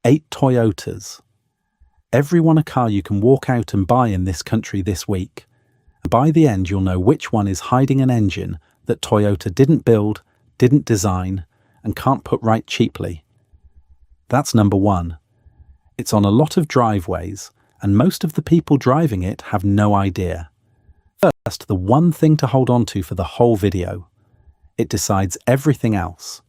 8 Toyotas. Everyone a car you can walk out and buy in this country this week. And by the end, you'll know which one is hiding an engine that Toyota didn't build, didn't design, and can't put right cheaply. That's number 1. It's on a lot of driveways, and most of the people driving it have no idea. First, the one thing to hold on to for the whole video. It decides everything else.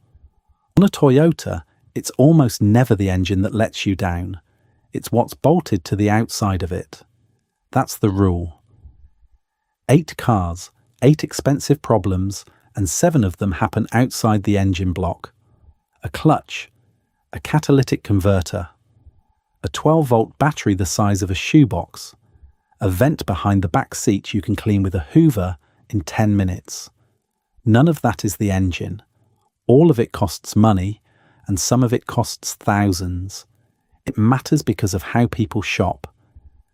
On a Toyota, it's almost never the engine that lets you down. It's what's bolted to the outside of it. That's the rule. 8 cars, 8 expensive problems, and 7 of them happen outside the engine block. A clutch, a catalytic converter, a 12-volt battery the size of a shoebox, a vent behind the back seat you can clean with a hoover in 10 minutes. None of that is the engine. All of it costs money, and some of it costs thousands. It matters because of how people shop.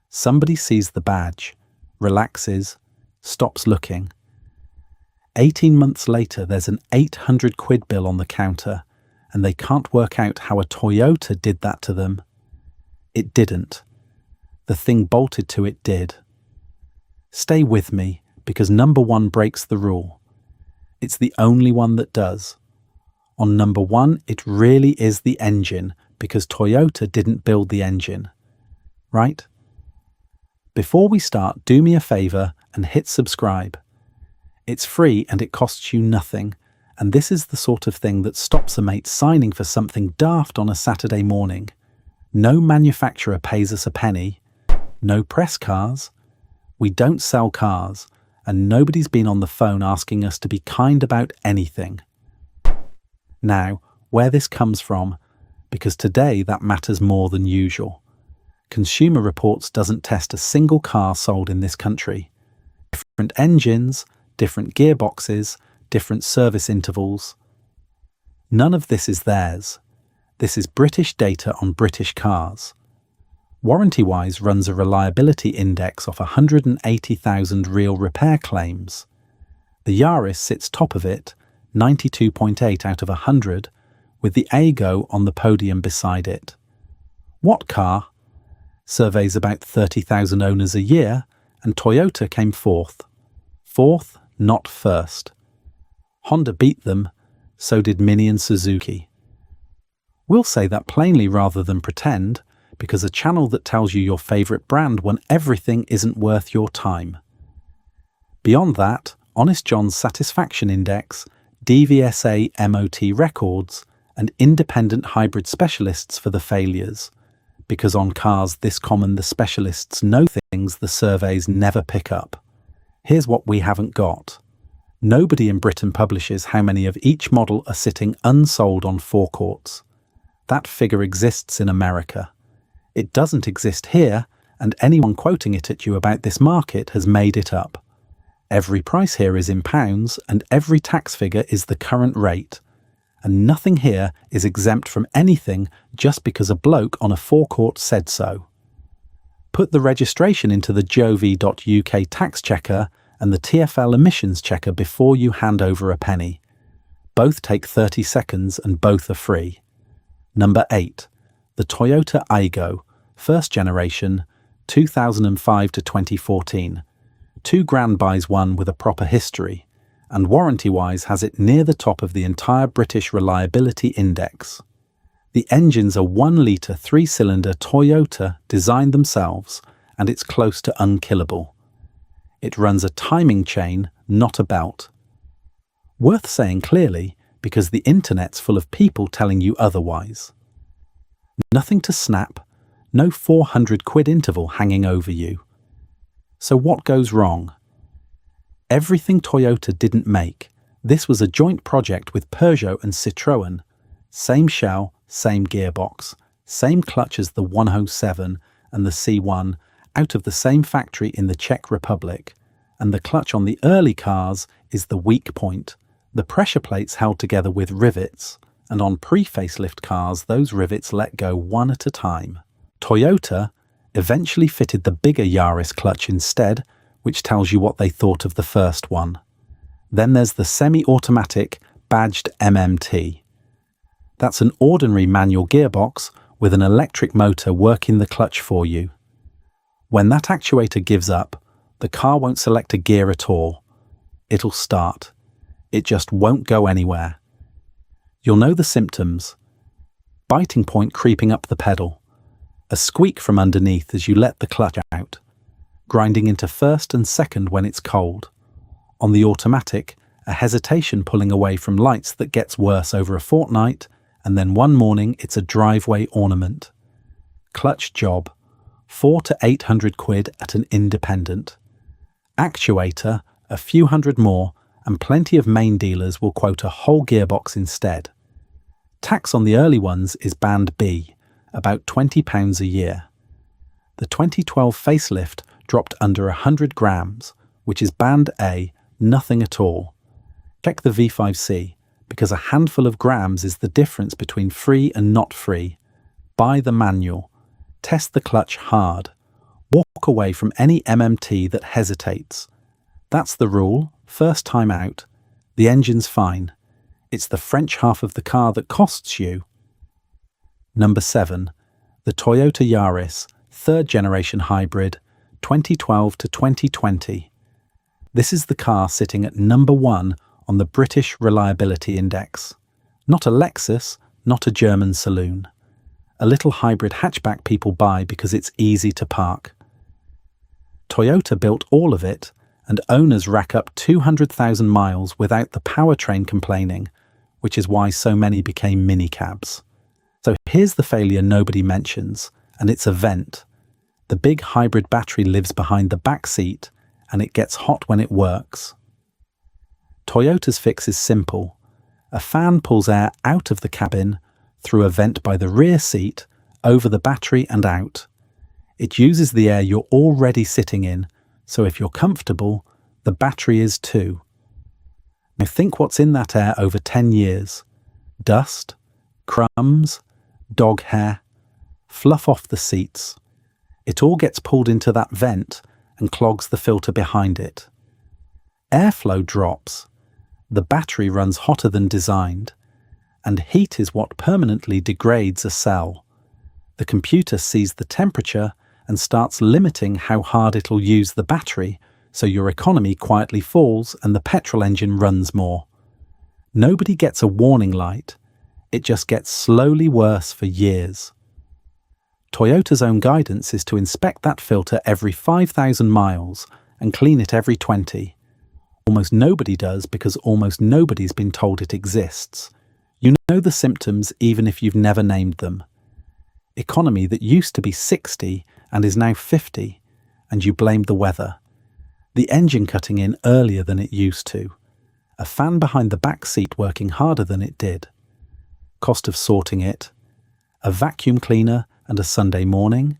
Somebody sees the badge, relaxes, stops looking. 18 months later, there's an 800 quid bill on the counter, and they can't work out how a Toyota did that to them. It didn't. The thing bolted to it did. Stay with me, because number 1 breaks the rule. It's the only one that does. On number 1, it really is the engine, because Toyota didn't build the engine. Right? Before we start, do me a favor and hit subscribe. It's free and it costs you nothing, and this is the sort of thing that stops a mate signing for something daft on a Saturday morning. No manufacturer pays us a penny. No press cars. We don't sell cars, and nobody's been on the phone asking us to be kind about anything. Now, where this comes from, because today that matters more than usual. Consumer Reports doesn't test a single car sold in this country. Different engines, different gearboxes, different service intervals. None of this is theirs. This is British data on British cars. Warrantywise runs a reliability index of 180,000 real repair claims. The Yaris sits top of it, 92.8 out of 100, with the Aygo on the podium beside it. What car? Surveys about 30,000 owners a year, and Toyota came 4th. 4th, not 1st. Honda beat them, so did Mini and Suzuki. We'll say that plainly rather than pretend, because a channel that tells you your favourite brand when everything isn't worth your time. Beyond that, Honest John's Satisfaction Index, DVSA MOT records, and independent hybrid specialists for the failures, because on cars this common the specialists know things the surveys never pick up. Here's what we haven't got. Nobody in Britain publishes how many of each model are sitting unsold on forecourts. That figure exists in America. It doesn't exist here, and anyone quoting it at you about this market has made it up. Every price here is in pounds, and every tax figure is the current rate. And nothing here is exempt from anything just because a bloke on a forecourt said so. Put the registration into the gov.uk tax checker and the TfL emissions checker before you hand over a penny. Both take 30 seconds and both are free. Number 8. The Toyota Aygo, first generation, 2005 to 2014. £2,000 buys one with a proper history, and Warrantywise has it near the top of the entire British Reliability Index. The engine's a 1-litre 3-cylinder Toyota designed themselves, and it's close to unkillable. It runs a timing chain, not a belt. Worth saying clearly, because the internet's full of people telling you otherwise. Nothing to snap, no 400 quid interval hanging over you. So what goes wrong? Everything Toyota didn't make. This was a joint project with Peugeot and Citroën. Same shell, same gearbox, same clutch as the 107 and the C1, out of the same factory in the Czech Republic. And the clutch on the early cars is the weak point. The pressure plates held together with rivets, and on pre-facelift cars those rivets let go one at a time. Toyota eventually fitted the bigger Yaris clutch instead, which tells you what they thought of the first one. Then there's the semi-automatic badged MMT. That's an ordinary manual gearbox with an electric motor working the clutch for you. When that actuator gives up, the car won't select a gear at all. It'll start. It just won't go anywhere. You'll know the symptoms. Biting point creeping up the pedal. A squeak from underneath as you let the clutch out. Grinding into first and second when it's cold. On the automatic, a hesitation pulling away from lights that gets worse over a fortnight, and then one morning it's a driveway ornament. Clutch job. 400 to 800 quid at an independent. Actuator, a few hundred more, and plenty of main dealers will quote a whole gearbox instead. Tax on the early ones is band B, about £20 a year. The 2012 facelift dropped under 100 grams, which is band A, nothing at all. Check the V5C, because a handful of grams is the difference between free and not free. Buy the manual. Test the clutch hard. Walk away from any MMT that hesitates. That's the rule, first time out. The engine's fine. It's the French half of the car that costs you. Number 7. The Toyota Yaris, 3rd generation hybrid, 2012 to 2020. This is the car sitting at number 1 on the British Reliability Index. Not a Lexus, not a German saloon. A little hybrid hatchback people buy because it's easy to park. Toyota built all of it, and owners rack up 200,000 miles without the powertrain complaining, which is why so many became minicabs. So here's the failure nobody mentions, and it's a vent. The big hybrid battery lives behind the back seat, and it gets hot when it works. Toyota's fix is simple. A fan pulls air out of the cabin, through a vent by the rear seat, over the battery and out. It uses the air you're already sitting in, so if you're comfortable, the battery is too. Now think what's in that air over 10 years. Dust, crumbs, dog hair, fluff off the seats. It all gets pulled into that vent and clogs the filter behind it. Airflow drops. The battery runs hotter than designed, and heat is what permanently degrades a cell. The computer sees the temperature and starts limiting how hard it'll use the battery, so your economy quietly falls and the petrol engine runs more. Nobody gets a warning light. It just gets slowly worse for years. Toyota's own guidance is to inspect that filter every 5,000 miles and clean it every 20. Almost nobody does because almost nobody's been told it exists. You know the symptoms even if you've never named them. Economy that used to be 60 and is now 50, and you blame the weather. The engine cutting in earlier than it used to. A fan behind the back seat working harder than it did. Cost of sorting it. A vacuum cleaner and a Sunday morning.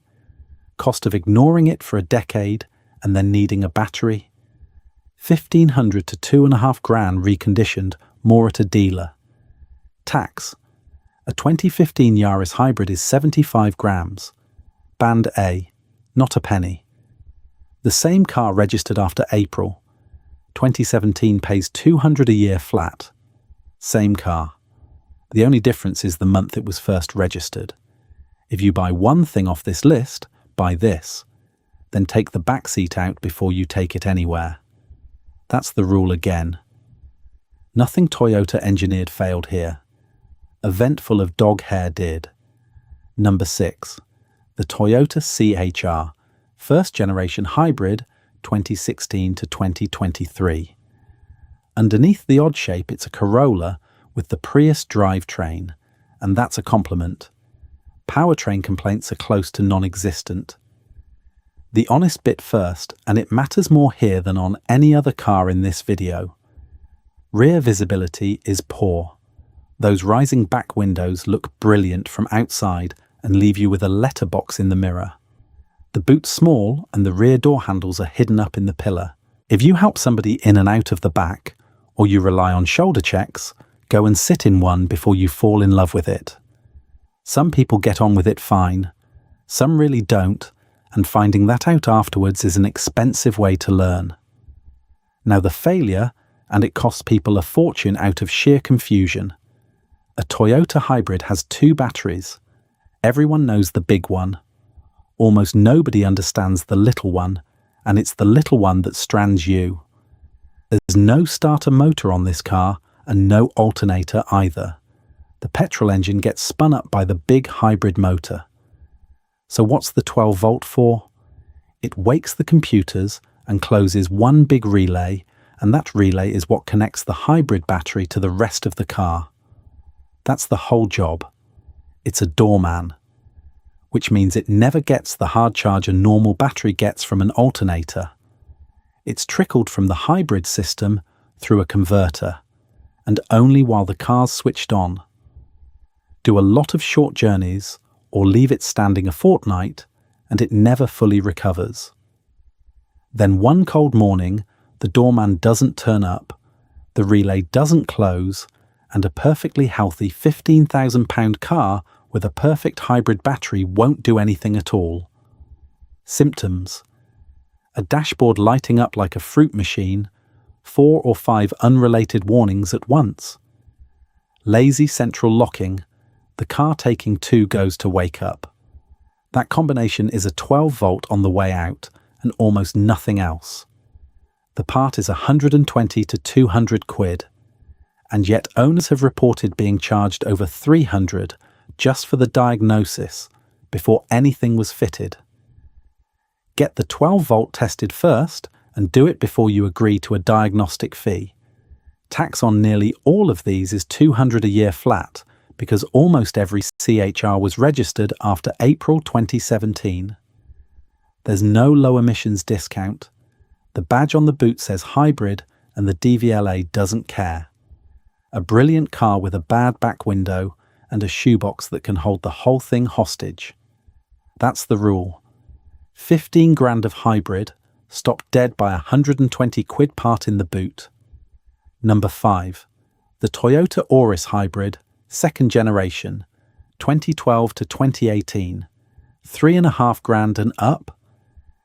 Cost of ignoring it for a decade and then needing a battery. 1,500 to 2.5 grand reconditioned, more at a dealer. Tax. A 2015 Yaris Hybrid is 75 grams. Band A, not a penny. The same car registered after April. 2017 pays 200 a year flat. Same car. The only difference is the month it was first registered. If you buy one thing off this list, buy this. Then take the back seat out before you take it anywhere. That's the rule again. Nothing Toyota engineered failed here. A vent full of dog hair did. Number 6. The Toyota CHR, 1st generation hybrid, 2016 to 2023. Underneath the odd shape, it's a Corolla with the Prius drivetrain, and that's a compliment. Powertrain complaints are close to non-existent. The honest bit first, and it matters more here than on any other car in this video. Rear visibility is poor. Those rising back windows look brilliant from outside and leave you with a letterbox in the mirror. The boot's small and the rear door handles are hidden up in the pillar. If you help somebody in and out of the back, or you rely on shoulder checks, go and sit in one before you fall in love with it. Some people get on with it fine. Some really don't, and finding that out afterwards is an expensive way to learn. Now the failure, and it costs people a fortune out of sheer confusion. A Toyota Hybrid has 2 batteries, Everyone knows the big one. Almost nobody understands the little one, and it's the little one that strands you. There's no starter motor on this car, and no alternator either. The petrol engine gets spun up by the big hybrid motor. So what's the 12 volt for? It wakes the computers and closes one big relay, and that relay is what connects the hybrid battery to the rest of the car. That's the whole job. It's a doorman, which means it never gets the hard charge a normal battery gets from an alternator. It's trickled from the hybrid system through a converter, and only while the car's switched on. Do a lot of short journeys, or leave it standing a fortnight, and it never fully recovers. Then one cold morning, the doorman doesn't turn up, the relay doesn't close, and a perfectly healthy £15,000 car with a perfect hybrid battery won't do anything at all. Symptoms: a dashboard lighting up like a fruit machine, 4 or 5 unrelated warnings at once. Lazy central locking, the car taking 2 goes to wake up. That combination is a 12 volt on the way out and almost nothing else. The part is 120 to 200 quid, and yet owners have reported being charged over 300 just for the diagnosis before anything was fitted. Get the 12 volt tested first and do it before you agree to a diagnostic fee. Tax on nearly all of these is £200 a year flat, because almost every CHR was registered after April 2017. There's no low emissions discount. The badge on the boot says hybrid and the DVLA doesn't care. A brilliant car with a bad back window and a shoebox that can hold the whole thing hostage. That's the rule. 15 grand of hybrid, stopped dead by 120 quid part in the boot. Number 5. The Toyota Auris Hybrid, second generation, 2012 to 2018. 3.5 grand and up.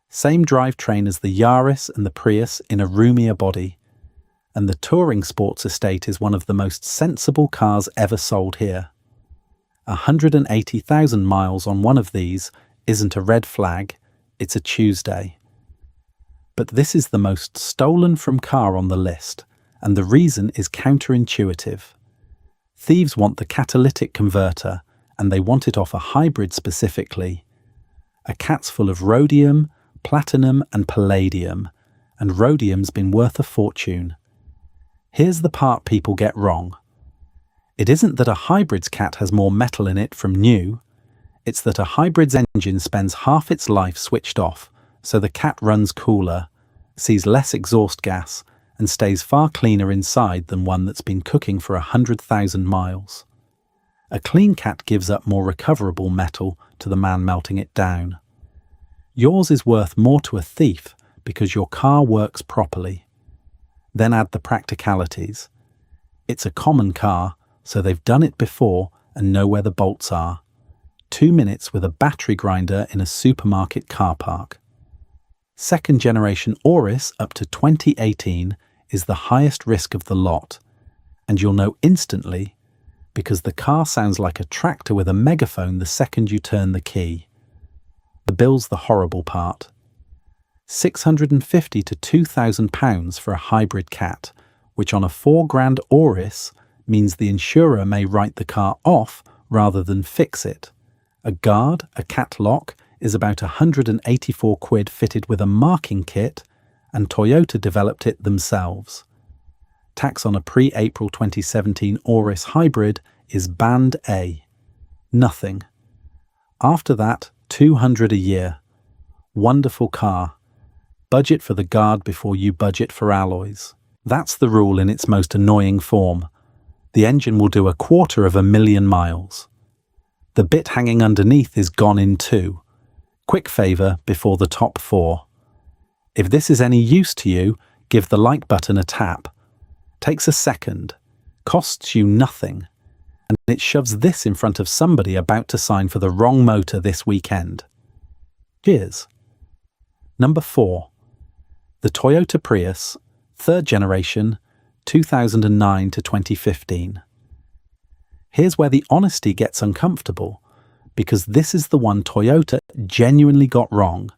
Same drivetrain as the Yaris and the Prius in a roomier body. And the touring sports estate is one of the most sensible cars ever sold here. 180,000 miles on one of these isn't a red flag, it's a Tuesday. But this is the most stolen from car on the list, and the reason is counterintuitive. Thieves want the catalytic converter, and they want it off a hybrid specifically. A cat's full of rhodium, platinum and palladium, and rhodium's been worth a fortune. Here's the part people get wrong. It isn't that a hybrid's cat has more metal in it from new, it's that a hybrid's engine spends half its life switched off, so the cat runs cooler, sees less exhaust gas, and stays far cleaner inside than one that's been cooking for 100,000 miles. A clean cat gives up more recoverable metal to the man melting it down. Yours is worth more to a thief because your car works properly. Then add the practicalities. It's a common car, so they've done it before and know where the bolts are. 2 minutes with a battery grinder in a supermarket car park. Second generation Auris up to 2018 is the highest risk of the lot, and you'll know instantly because the car sounds like a tractor with a megaphone the second you turn the key. The bill's the horrible part. £650 to £2,000 for a hybrid cat, which on a 4 grand Auris means the insurer may write the car off rather than fix it. A guard, a cat lock, is about 184 quid fitted with a marking kit, and Toyota developed it themselves. Tax on a pre-April 2017 Auris Hybrid is Band A. Nothing. After that, 200 a year. Wonderful car. Budget for the guard before you budget for alloys. That's the rule in its most annoying form. The engine will do 250,000 miles. The bit hanging underneath is gone in 2. Quick favour before the top 4. If this is any use to you, give the like button a tap. Takes a second, costs you nothing, and it shoves this in front of somebody about to sign for the wrong motor this weekend. Cheers. Number 4. The Toyota Prius, third generation, 2009 to 2015. Here's where the honesty gets uncomfortable, because this is the one Toyota genuinely got wrong,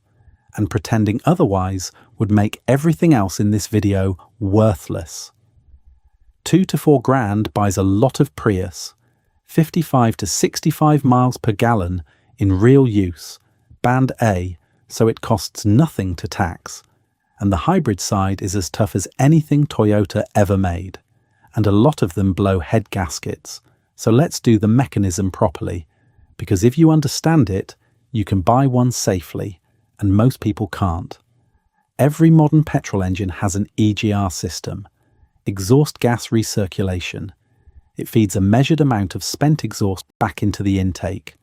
and pretending otherwise would make everything else in this video worthless. 2 to 4 grand buys a lot of Prius, 55 to 65 miles per gallon in real use, band A, so it costs nothing to tax, and the hybrid side is as tough as anything Toyota ever made, and a lot of them blow head gaskets. So let's do the mechanism properly, because if you understand it, you can buy one safely, and most people can't. Every modern petrol engine has an EGR system, exhaust gas recirculation. It feeds a measured amount of spent exhaust back into the intake.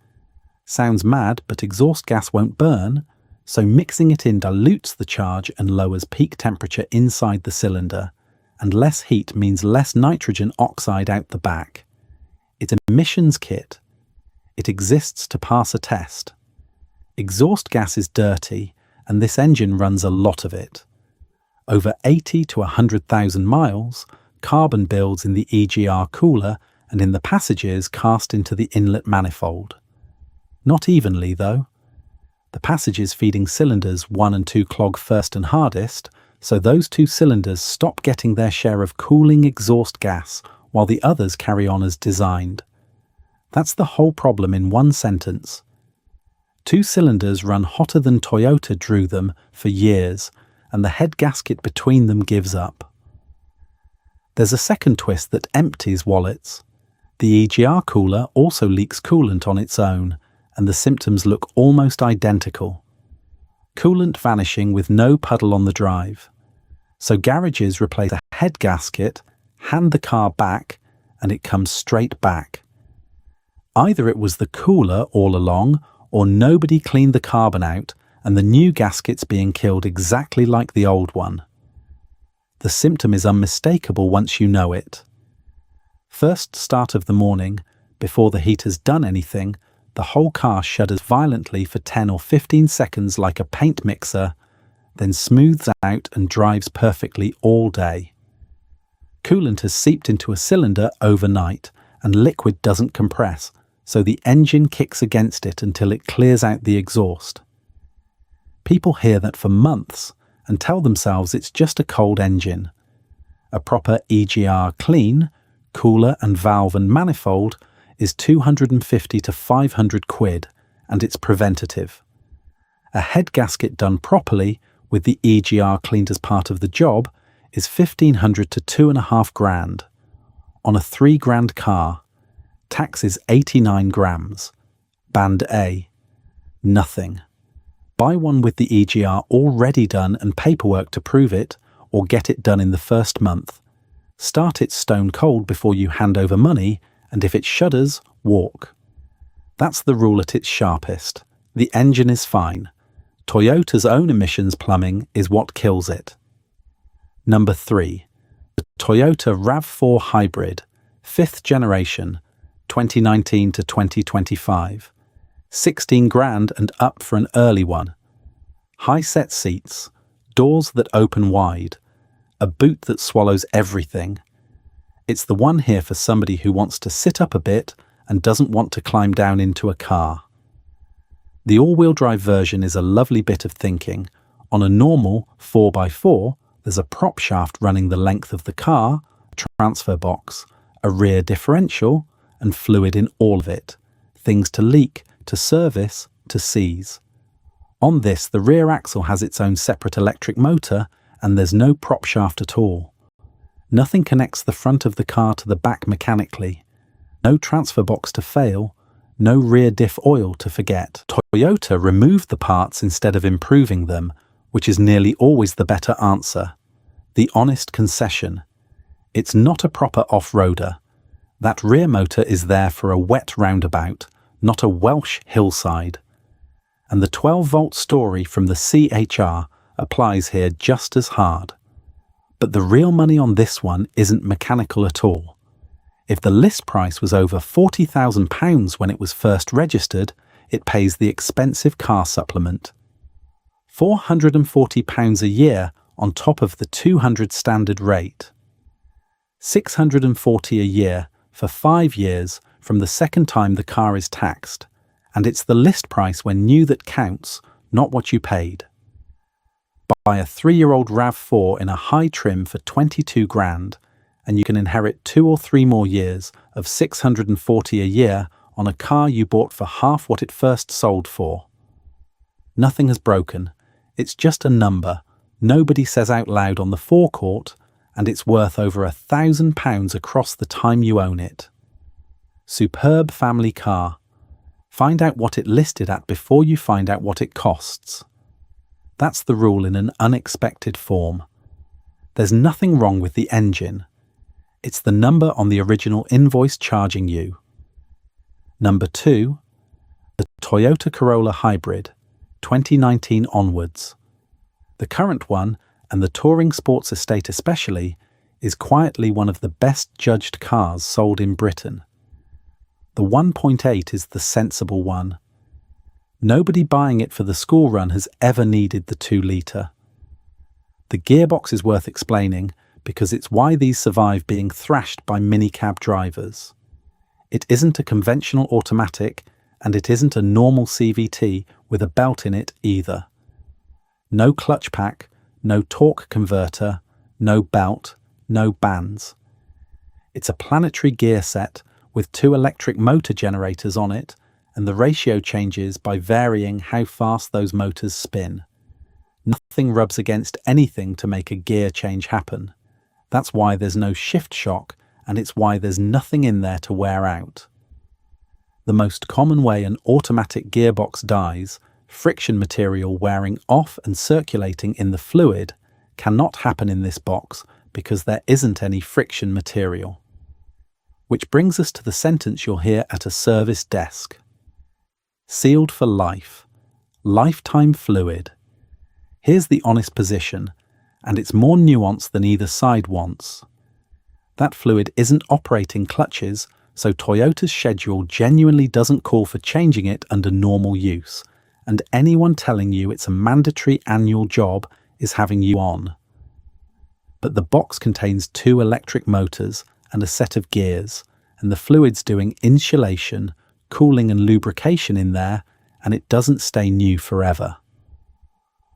Sounds mad, but exhaust gas won't burn, so mixing it in dilutes the charge and lowers peak temperature inside the cylinder, and less heat means less nitrogen oxide out the back. It's an emissions kit. It exists to pass a test. Exhaust gas is dirty, and this engine runs a lot of it. Over 80 to 100,000 miles, carbon builds in the EGR cooler and in the passages cast into the inlet manifold. Not evenly, though. The passages feeding cylinders 1 and 2 clog first and hardest, so those 2 cylinders stop getting their share of cooling exhaust gas while the others carry on as designed. That's the whole problem in one sentence. 2 cylinders run hotter than Toyota drew them for years, and the head gasket between them gives up. There's a second twist that empties wallets. The EGR cooler also leaks coolant on its own, and the symptoms look almost identical. Coolant vanishing with no puddle on the drive. So garages replace a head gasket, hand the car back, and it comes straight back. Either it was the cooler all along, or nobody cleaned the carbon out, and the new gasket's being killed exactly like the old one. The symptom is unmistakable once you know it. First start of the morning, before the heat has done anything, the whole car shudders violently for 10 or 15 seconds like a paint mixer, then smooths out and drives perfectly all day. Coolant has seeped into a cylinder overnight, and liquid doesn't compress, so the engine kicks against it until it clears out the exhaust. People hear that for months and tell themselves it's just a cold engine. A proper EGR clean, cooler and valve and manifold, is 250 to 500 quid, and it's preventative. A head gasket done properly, with the EGR cleaned as part of the job, is 1,500 to 2.5 grand. On a 3 grand car, tax is 89 grams. Band A. Nothing. Buy one with the EGR already done and paperwork to prove it, or get it done in the first month. Start it stone cold before you hand over money, and if it shudders, walk. That's the rule at its sharpest. The engine is fine. Toyota's own emissions plumbing is what kills it. Number 3. The Toyota RAV4 Hybrid, 5th generation, 2019 to 2025. 16 grand and up for an early one. High set seats, doors that open wide, a boot that swallows everything. It's the one here for somebody who wants to sit up a bit and doesn't want to climb down into a car. The all-wheel drive version is a lovely bit of thinking. On a normal 4x4, there's a prop shaft running the length of the car, a transfer box, a rear differential, and fluid in all of it. Things to leak, to service, to seize. On this, the rear axle has its own separate electric motor, and there's no prop shaft at all. Nothing connects the front of the car to the back mechanically. No transfer box to fail, no rear diff oil to forget. Toyota removed the parts instead of improving them, which is nearly always the better answer. The honest concession. It's not a proper off-roader. That rear motor is there for a wet roundabout, not a Welsh hillside. And the 12-volt story from the CHR applies here just as hard. But the real money on this one isn't mechanical at all. If the list price was over £40,000 when it was first registered, it pays the expensive car supplement. £440 a year on top of the £200 standard rate. £640 a year for 5 years from the second time the car is taxed, And it's the list price when new that counts, not what you paid. Buy a 3-year-old RAV4 in a high trim for 22 grand, and you can inherit 2 or 3 more years of 640 a year on a car you bought for half what it first sold for. Nothing has broken. It's just a number nobody says out loud on the forecourt, and it's worth over £1,000 across the time you own it. Superb family car. Find out what it listed at before you find out what it costs. That's the rule in an unexpected form. There's nothing wrong with the engine. It's the number on the original invoice charging you. Number 2, the Toyota Corolla Hybrid, 2019 onwards. The current one, and the Touring Sports Estate especially, is quietly one of the best judged cars sold in Britain. The 1.8 is the sensible one. Nobody buying it for the school run has ever needed the 2-litre. The gearbox is worth explaining because it's why these survive being thrashed by minicab drivers. It isn't a conventional automatic, and it isn't a normal CVT with a belt in it either. No clutch pack, no torque converter, no belt, no bands. It's a planetary gear set with 2 electric motor generators on it, and the ratio changes by varying how fast those motors spin. Nothing rubs against anything to make a gear change happen. That's why there's no shift shock, and it's why there's nothing in there to wear out. The most common way an automatic gearbox dies, friction material wearing off and circulating in the fluid, cannot happen in this box because there isn't any friction material. Which brings us to the sentence you'll hear at a service desk. Sealed for life. Lifetime fluid. Here's the honest position, and it's more nuanced than either side wants. That fluid isn't operating clutches, so Toyota's schedule genuinely doesn't call for changing it under normal use, and anyone telling you it's a mandatory annual job is having you on. But the box contains 2 electric motors and a set of gears, and the fluid's doing insulation, cooling and lubrication in there, and it doesn't stay new forever.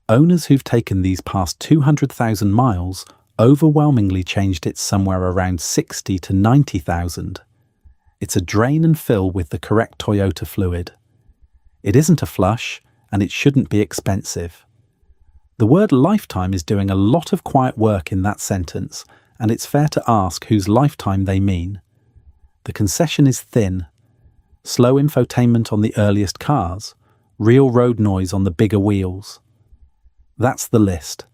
Owners who've taken these past 200,000 miles overwhelmingly changed it somewhere around 60 to 90,000. It's a drain and fill with the correct Toyota fluid. It isn't a flush, and it shouldn't be expensive. The word lifetime is doing a lot of quiet work in that sentence, and it's fair to ask whose lifetime they mean. The concession is thin. Slow infotainment on the earliest cars, real road noise on the bigger wheels. That's the list.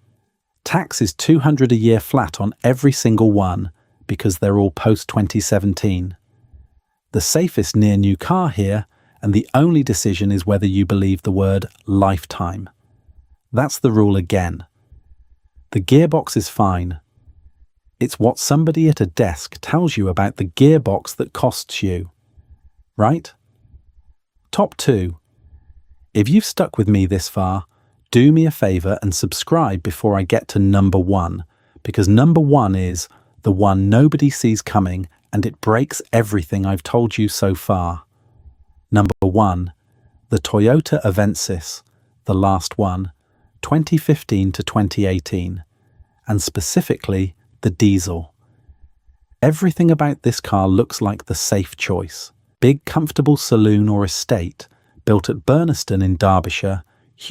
Tax is $200 a year flat on every single one because they're all post-2017. The safest near-new car here, and the only decision is whether you believe the word lifetime. That's the rule again. The gearbox is fine. It's what somebody at a desk tells you about the gearbox that costs you. Right? Top 2. If you've stuck with me this far, do me a favour and subscribe before I get to number 1, because number 1 is the one nobody sees coming and it breaks everything I've told you so far. Number 1, the Toyota Avensis, the last one, 2015 to 2018, and specifically the diesel. Everything about this car looks like the safe choice. Big comfortable saloon or estate, built at Burniston in Derbyshire,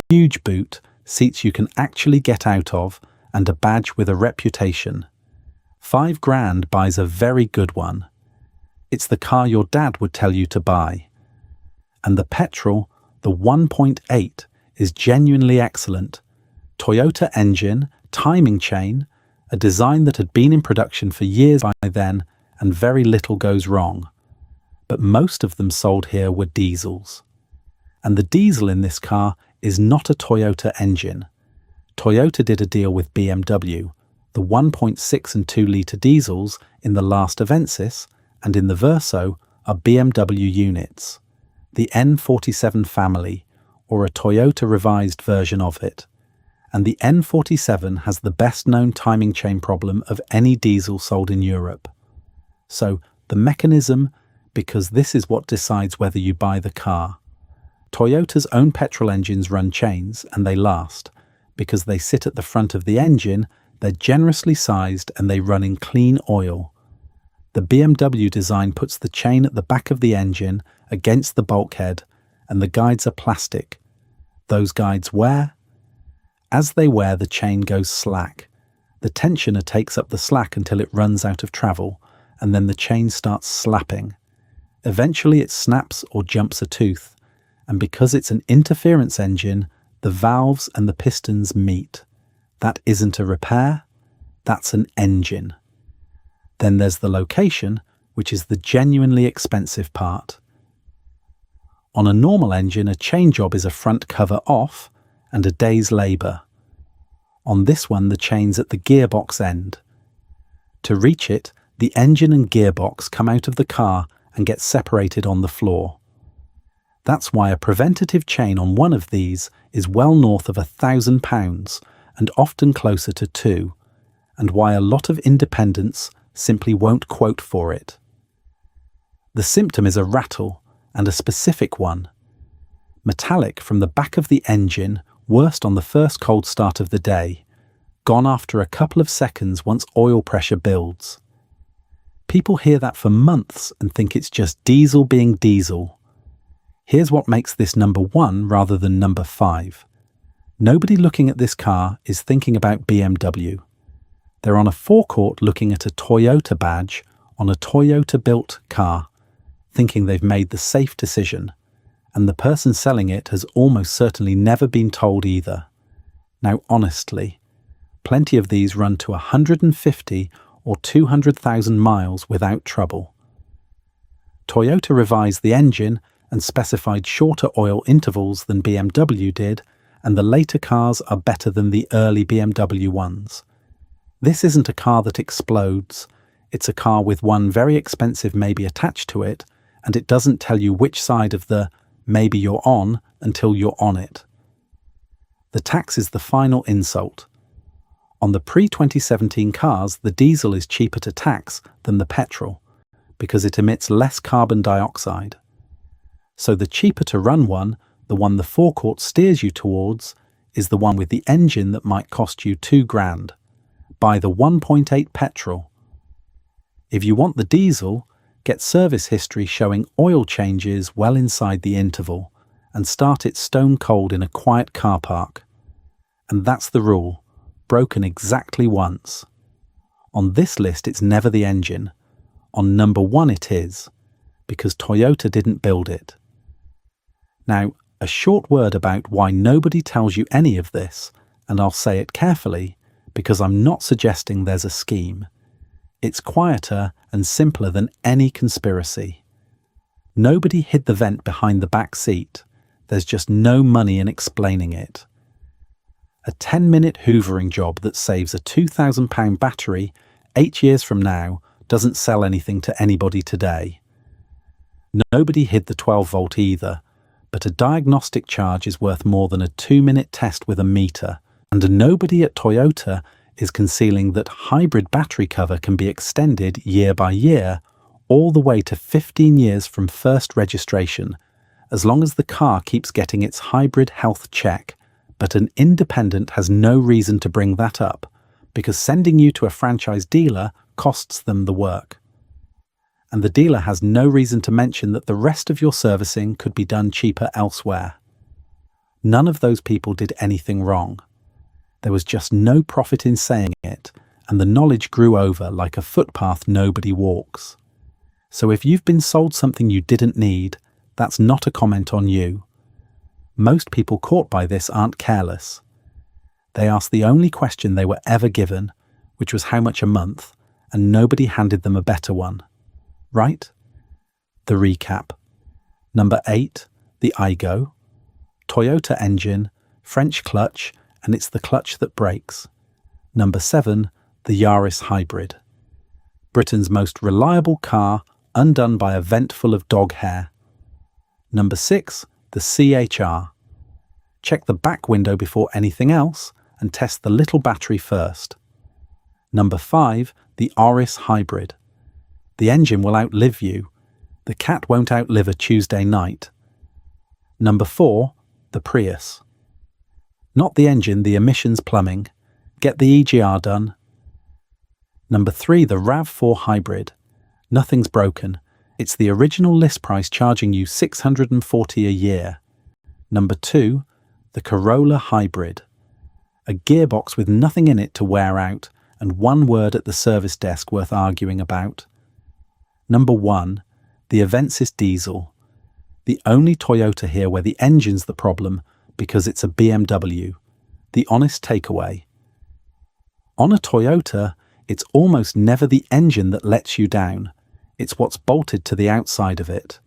huge boot, seats you can actually get out of, and a badge with a reputation. 5 grand buys a very good one. It's the car your dad would tell you to buy. And the petrol, the 1.8, is genuinely excellent. Toyota engine, timing chain, a design that had been in production for years by then, and very little goes wrong. But most of them sold here were diesels. And the diesel in this car is not a Toyota engine. Toyota did a deal with BMW, the 1.6 and 2-litre diesels in the last Avensis and in the Verso are BMW units, the N47 family, or a Toyota revised version of it. And the N47 has the best-known timing chain problem of any diesel sold in Europe. So the mechanism, because this is what decides whether you buy the car. Toyota's own petrol engines run chains, and they last. Because they sit at the front of the engine, they're generously sized and they run in clean oil. The BMW design puts the chain at the back of the engine against the bulkhead, and the guides are plastic. Those guides wear. As they wear, the chain goes slack. The tensioner takes up the slack until it runs out of travel, and then the chain starts slapping. Eventually it snaps or jumps a tooth, and because it's an interference engine, the valves and the pistons meet. That isn't a repair, that's an engine. Then there's the location, which is the genuinely expensive part. On a normal engine, a chain job is a front cover off and a day's labour. On this one, the chain's at the gearbox end. To reach it, the engine and gearbox come out of the car and get separated on the floor. That's why a preventative chain on one of these is well north of £1,000 and often closer to £2,000, and why a lot of independents simply won't quote for it. The symptom is a rattle, and a specific one. Metallic from the back of the engine, worst on the first cold start of the day, gone after a couple of seconds once oil pressure builds. People hear that for months and think it's just diesel being diesel. Here's what makes this number 1 rather than number 5. Nobody looking at this car is thinking about BMW. They're on a forecourt looking at a Toyota badge on a Toyota-built car, thinking they've made the safe decision, and the person selling it has almost certainly never been told either. Now honestly, plenty of these run to 150 or 200,000 miles without trouble. Toyota revised the engine and specified shorter oil intervals than BMW did, and the later cars are better than the early BMW ones. This isn't a car that explodes, it's a car with one very expensive maybe attached to it, and it doesn't tell you which side of the maybe you're on until you're on it. The tax is the final insult. On the pre-2017 cars, the diesel is cheaper to tax than the petrol, because it emits less carbon dioxide. So the cheaper to run one, the one the forecourt steers you towards, is the one with the engine that might cost you £2,000. Buy the 1.8 petrol. If you want the diesel, get service history showing oil changes well inside the interval, and start it stone cold in a quiet car park. And that's the rule, broken exactly once. On this list it's never the engine. On number 1 it is, because Toyota didn't build it. Now, a short word about why nobody tells you any of this, and I'll say it carefully, because I'm not suggesting there's a scheme. It's quieter and simpler than any conspiracy. Nobody hid the vent behind the back seat. There's just no money in explaining it. A 10-minute hoovering job that saves a £2,000 battery 8 years from now doesn't sell anything to anybody today. Nobody hid the 12-volt either, but a diagnostic charge is worth more than a 2-minute test with a meter, and nobody at Toyota is concealing that hybrid battery cover can be extended year by year, all the way to 15 years from first registration, as long as the car keeps getting its hybrid health check. But an independent has no reason to bring that up, because sending you to a franchise dealer costs them the work. And the dealer has no reason to mention that the rest of your servicing could be done cheaper elsewhere. None of those people did anything wrong. There was just no profit in saying it, and the knowledge grew over like a footpath nobody walks. So if you've been sold something you didn't need, that's not a comment on you. Most people caught by this aren't careless. They asked the only question they were ever given, which was how much a month, and nobody handed them a better one. Right? The recap. Number 8, the Aygo. Toyota engine, French clutch, and it's the clutch that breaks. Number 7, the Yaris Hybrid. Britain's most reliable car, undone by a vent full of dog hair. Number 6, the CHR. Check the back window before anything else and test the little battery first. Number 5, the Auris Hybrid. The engine will outlive you. The cat won't outlive a Tuesday night. Number 4, the Prius. Not the engine, the emissions plumbing. Get the EGR done. Number 3, the RAV4 Hybrid. Nothing's broken. It's the original list price charging you $640 a year. Number 2, the Corolla Hybrid. A gearbox with nothing in it to wear out and one word at the service desk worth arguing about. Number 1, the Avensis diesel. The only Toyota here where the engine's the problem because it's a BMW. The honest takeaway. On a Toyota, it's almost never the engine that lets you down. It's what's bolted to the outside of it,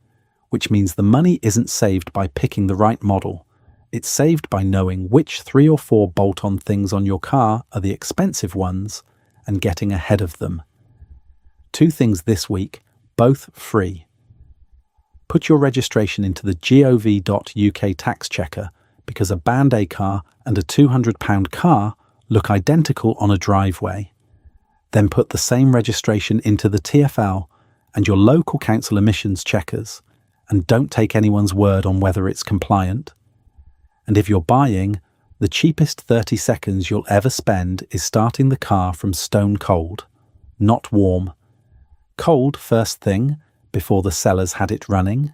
which means the money isn't saved by picking the right model. It's saved by knowing which 3 or 4 bolt-on things on your car are the expensive ones and getting ahead of them. 2 things this week, both free. Put your registration into the gov.uk tax checker because a Band A car and a £200 car look identical on a driveway. Then put the same registration into the TfL and your local council emissions checkers, and don't take anyone's word on whether it's compliant. And if you're buying, the cheapest 30 seconds you'll ever spend is starting the car from stone cold, not warm. Cold first thing, before the sellers had it running.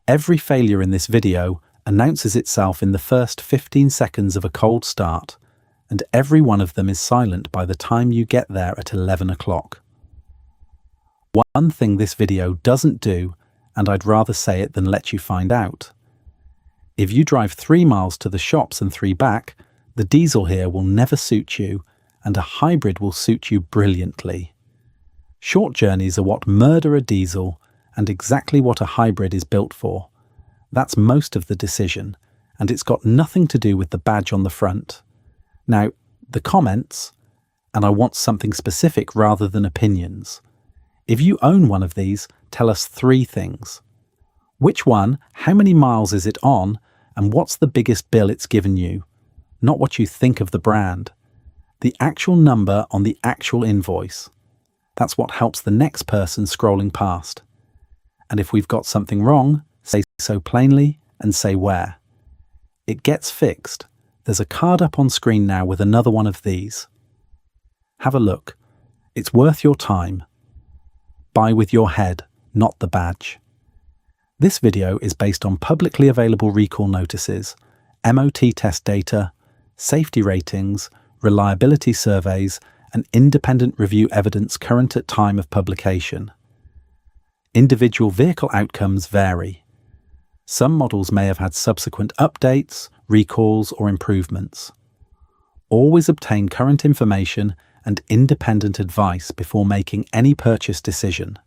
Every failure in this video announces itself in the first 15 seconds of a cold start, and every one of them is silent by the time you get there at 11 o'clock. One thing this video doesn't do, and I'd rather say it than let you find out. If you drive 3 miles to the shops and 3 back, the diesel here will never suit you, and a hybrid will suit you brilliantly. Short journeys are what murder a diesel, and exactly what a hybrid is built for. That's most of the decision, and it's got nothing to do with the badge on the front. Now, the comments, and I want something specific rather than opinions. If you own one of these, tell us 3 things. Which one, how many miles is it on, and what's the biggest bill it's given you? Not what you think of the brand. The actual number on the actual invoice. That's what helps the next person scrolling past. And if we've got something wrong, say so plainly and say where. It gets fixed. There's a card up on screen now with another one of these. Have a look. It's worth your time. Buy with your head, not the badge. This video is based on publicly available recall notices, MOT test data, safety ratings, reliability surveys, and independent review evidence current at time of publication. Individual vehicle outcomes vary. Some models may have had subsequent updates, recalls, or improvements. Always obtain current information and independent advice before making any purchase decision.